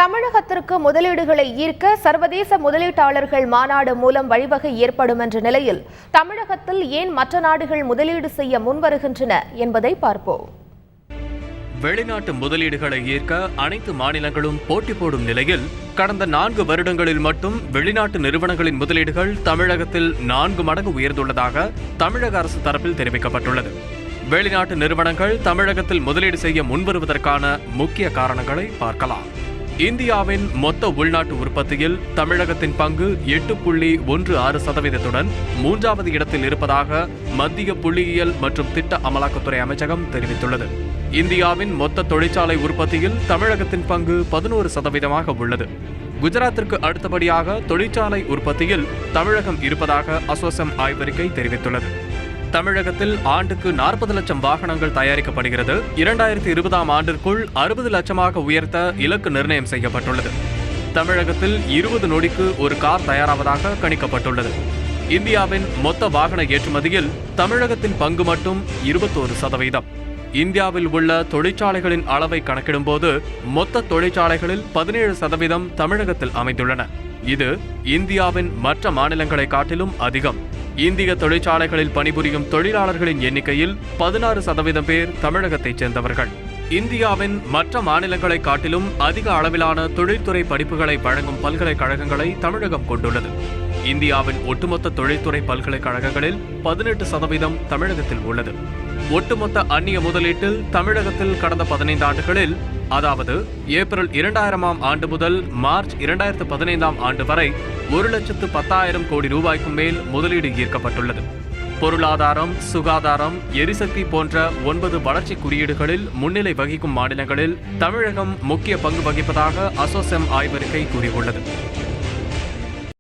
தமிழகத்திற்கு முதலீடுகளை ஈர்க்க சர்வதேச முதலீட்டாளர்கள் மாநாடு மூலம் வழிவகை ஏற்படும் என்ற நிலையில் தமிழகத்தில் ஏன் மற்ற நாடுகள் முதலீடு செய்ய முன்வருகின்றன என்பதை பார்ப்போம். வெளிநாட்டு முதலீடுகளை ஈர்க்க அனைத்து மாநிலங்களும் போட்டி போடும் நிலையில் கடந்த 4 வருடங்களில் மட்டும் வெளிநாட்டு நிறுவனங்களின் முதலீடுகள் தமிழகத்தில் 4 மடங்கு உயர்ந்துள்ளதாக தமிழக அரசு தரப்பில் தெரிவிக்கப்பட்டுள்ளது. வெளிநாட்டு நிறுவனங்கள் தமிழகத்தில் முதலீடு செய்ய முன்வருவதற்கான முக்கிய காரணங்களை பார்க்கலாம். இந்தியாவின் மொத்த உள்நாட்டு உற்பத்தியில் தமிழகத்தின் பங்கு 8.16%, 3வது இடத்தில் இருப்பதாக மத்திய புள்ளியியல் மற்றும் திட்ட அமலாக்கத்துறை அமைச்சகம் தெரிவித்துள்ளது. இந்தியாவின் மொத்த தொழிற்சாலை உற்பத்தியில் தமிழகத்தின் பங்கு 11% உள்ளது. குஜராத்திற்கு அடுத்தபடியாக தொழிற்சாலை உற்பத்தியில் தமிழகம் இருப்பதாக அசோசெம் ஆய்வறிக்கை தெரிவித்துள்ளது. தமிழகத்தில் ஆண்டுக்கு 40 லட்சம் வாகனங்கள் தயாரிக்கப்படுகிறது. 2020ஆம் ஆண்டிற்குள் 60 லட்சமாக உயர்த்த இலக்கு நிர்ணயம் செய்யப்பட்டுள்ளது. தமிழகத்தில் 20 நொடிக்கு ஒரு கார் தயாராவதாக கணிக்கப்பட்டுள்ளது. இந்தியாவின் மொத்த வாகன ஏற்றுமதியில் தமிழகத்தின் பங்கு மட்டும் 21%. இந்தியாவில் உள்ள தொழிற்சாலைகளின் அளவை கணக்கிடும்போது மொத்த தொழிற்சாலைகளில் 17% தமிழகத்தில் அமைந்துள்ளன. இது இந்தியாவின் மற்ற மாநிலங்களை காட்டிலும் அதிகம். இந்திய தொழிற்சாலைகளில் பணிபுரியும் தொழிலாளர்களின் எண்ணிக்கையில் 16% பேர் தமிழகத்தைச் சேர்ந்தவர்கள். இந்தியாவின் மற்ற மாநிலங்களை காட்டிலும் அதிக அளவிலான தொழில்துறை படிப்புகளை வழங்கும் பல்கலைக்கழகங்களை தமிழகம் கொண்டுள்ளது. இந்தியாவின் ஒட்டுமொத்த தொழில்துறை பல்கலைக்கழகங்களில் 18% தமிழகத்தில் உள்ளது. ஒட்டுமொத்த அந்நிய முதலீட்டில் தமிழகத்தில் கடந்த 15 ஆண்டுகளில், அதாவது ஏப்ரல் 2000ஆம் ஆண்டு முதல் மார்ச் 2015ஆம் ஆண்டு வரை 1,10,000 கோடி ரூபாய்க்கும் மேல் முதலீடு ஈர்க்கப்பட்டுள்ளது. பொருளாதாரம், சுகாதாரம், எரிசக்தி போன்ற 9 வளர்ச்சி குறியீடுகளில் முன்னிலை வகிக்கும் மாநிலங்களில் தமிழகம் முக்கிய பங்கு வகிப்பதாக அசோசெம் ஆய்வறிக்கை கூறியுள்ளது.